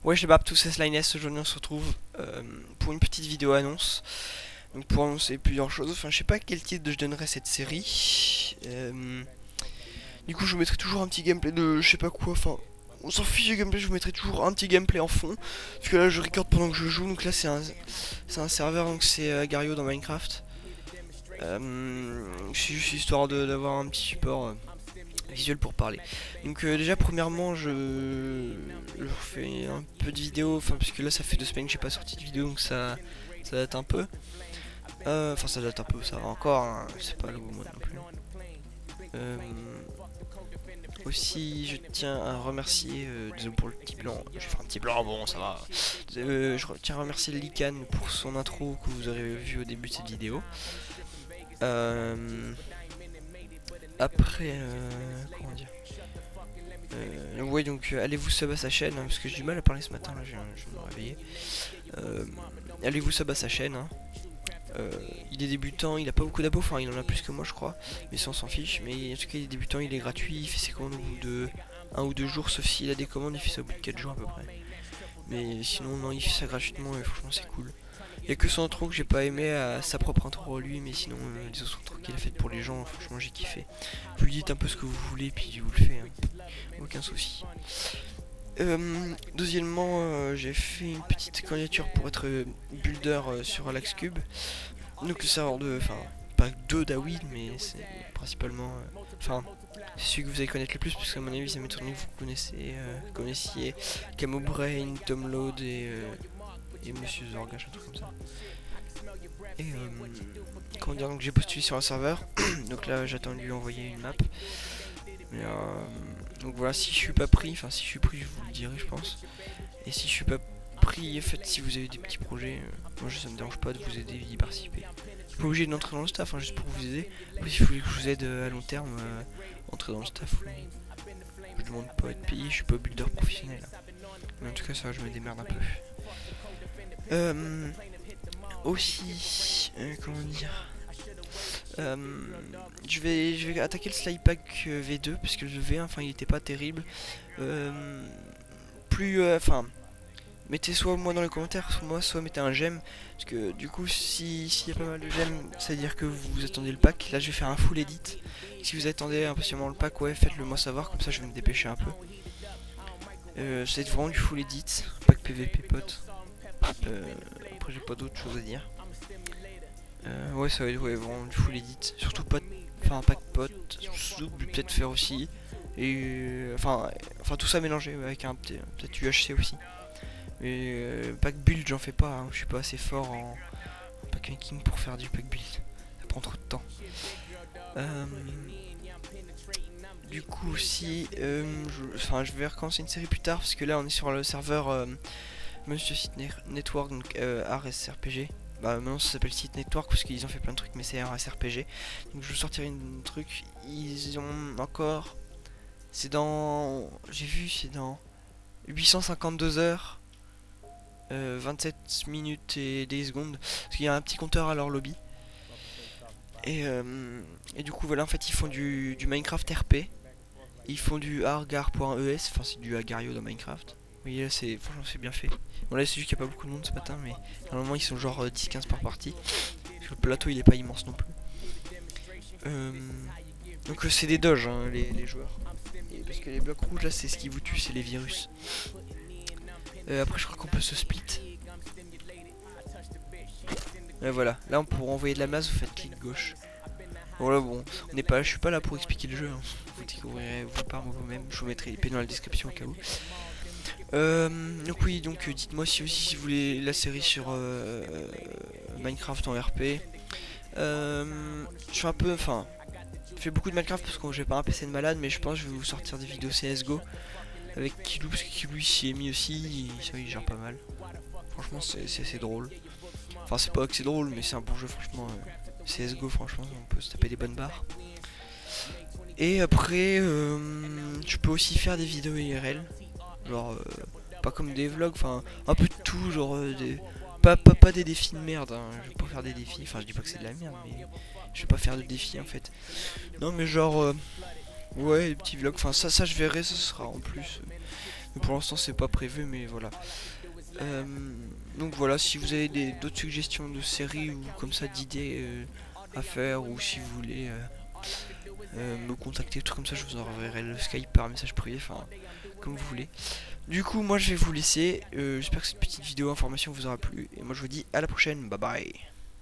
Ouais, je débarque tous ces Slines, aujourd'hui on se retrouve pour une petite vidéo annonce. Donc pour annoncer plusieurs choses, enfin je sais pas quel titre je donnerais à cette série. Du coup je vous mettrai toujours un petit gameplay de je sais pas quoi, enfin on s'en fiche du gameplay, je vous mettrai toujours un petit gameplay en fond. Parce que là je record pendant que je joue, donc là c'est un serveur, donc c'est Agario dans Minecraft. C'est juste histoire d'avoir un petit support visuel pour parler. Donc déjà premièrement je fais un peu de vidéo, enfin parce que là ça fait 2 semaines que j'ai pas sorti de vidéo donc ça date un peu. Enfin ça date un peu, ça va encore, hein, c'est pas le bon mot non plus. Euh, Aussi je tiens à remercier, désolé pour le petit blanc, j'ai fait un petit blanc, bon ça va. Tiens à remercier Lican pour son intro que vous aurez vu au début de cette vidéo. Après, comment dire, ouais donc allez-vous sub à sa chaîne hein, parce que j'ai du mal à parler ce matin là, je vais me réveiller. Allez-vous sub à sa chaîne hein. Il est débutant, il a pas beaucoup d'abos, enfin il en a plus que moi je crois, mais ça on s'en fiche. Mais en tout cas il est débutant, il est gratuit, il fait ses commandes au bout de 1 ou 2 jours, sauf s'il a des commandes, il fait ça au bout de 4 jours à peu près. Mais sinon non, il fait ça gratuitement et franchement c'est cool. Il y a que son intro que j'ai pas aimé, à sa propre intro lui, mais sinon les autres intros qu'il a faites pour les gens, franchement j'ai kiffé. Vous lui dites un peu ce que vous voulez puis vous le faites, hein. Aucun souci. Deuxièmement, j'ai fait une petite candidature pour être builder sur Alax Cube. Donc le serveur de, enfin pas de Dawid, mais c'est principalement, enfin c'est celui que vous allez connaître le plus parce qu'à mon avis ça m'étonne que vous connaissiez Camo Brain, Tom Load et Monsieur Zorgash, un truc comme ça. Et comment dire, donc j'ai postulé sur un serveur, donc là j'attends de lui envoyer une map. Mais, donc voilà, si je suis pas pris, enfin si je suis pris je vous le dirai je pense. Et si je suis pas pris, en fait si vous avez des petits projets, moi ça me dérange pas de vous aider, d'y participer. Je suis pas obligé d'entrer dans le staff, hein, juste pour vous aider. Après, si vous voulez que je vous aide à long terme, entrer dans le staff, oui. Je demande pas à être payé, je suis pas builder professionnel. Mais en tout cas ça je me démerde un peu. Aussi, comment dire, je vais attaquer le slide pack V2 parce que le V1, enfin il était pas terrible. Enfin, mettez soit moi dans les commentaires, soit moi, soit mettez un j'aime. Parce que du coup, s'il y a pas mal de j'aime, ça veut dire que vous attendez le pack. Là, je vais faire un full edit. Si vous attendez impatiemment le pack, ouais, faites-le moi savoir, comme ça je vais me dépêcher un peu. C'est vraiment du full edit, pack PVP pote. Après, j'ai pas d'autre chose à dire. Ouais, ça va être vraiment du full edit. Surtout pas, enfin, pack pote, sous peut-être faire aussi. Et enfin tout ça mélangé avec un peut-être UHC aussi. Mais pack build j'en fais pas, hein. Je suis pas assez fort en pack making pour faire du pack build. Ça prend trop de temps. Euh, du coup aussi, je vais recommencer une série plus tard parce que là on est sur le serveur Monsieur Site Network, donc RSRPG. Bah maintenant ça s'appelle Site Network parce qu'ils ont fait plein de trucs mais c'est RSRPG. Donc je vous sortirai un truc. Ils ont encore... C'est dans... J'ai vu c'est dans 852 heures. 27 minutes et des secondes parce qu'il y a un petit compteur à leur lobby et du coup voilà en fait ils font du Minecraft RP, ils font du argar.es, enfin c'est du agario dans Minecraft. Oui là c'est franchement c'est bien fait. Bon là c'est juste qu'il n'y a pas beaucoup de monde ce matin mais normalement ils sont genre 10-15 par partie parce que le plateau il est pas immense non plus. Donc c'est des doges hein, les joueurs. Et parce que les blocs rouges là c'est ce qui vous tue, c'est les virus. Après je crois qu'on peut se split. Et voilà, là pour envoyer de la masse vous faites clic gauche. Voilà bon, je suis pas là pour expliquer le jeu, hein. Vous découvrirez vous par vous-même, je vous mettrai les p dans la description au cas où. Donc oui, donc dites-moi si aussi si vous voulez la série sur Minecraft en RP. Je suis un peu, enfin, je fais beaucoup de Minecraft parce que j'ai pas un PC de malade, mais je pense que je vais vous sortir des vidéos CSGO avec Kilou parce que Kilou il s'y est mis aussi, il gère pas mal. Franchement c'est assez drôle. Enfin c'est pas que c'est drôle mais c'est un bon jeu franchement. CSGO franchement on peut se taper des bonnes barres. Et après tu peux aussi faire des vidéos IRL. Genre pas comme des vlogs, enfin un peu de tout, genre pas des défis de merde, hein. Je vais pas faire des défis, enfin je dis pas que c'est de la merde mais je vais pas faire de défis en fait. Non mais genre ouais des petits vlogs, enfin ça je verrai, ça sera en plus. Mais pour l'instant c'est pas prévu, mais voilà. Euh, donc voilà, si vous avez d'autres suggestions de séries ou comme ça d'idées à faire, ou si vous voulez me contacter, tout comme ça, je vous enverrai le Skype par message privé, enfin comme vous voulez. Du coup, moi je vais vous laisser. J'espère que cette petite vidéo information vous aura plu. Et moi je vous dis à la prochaine. Bye bye.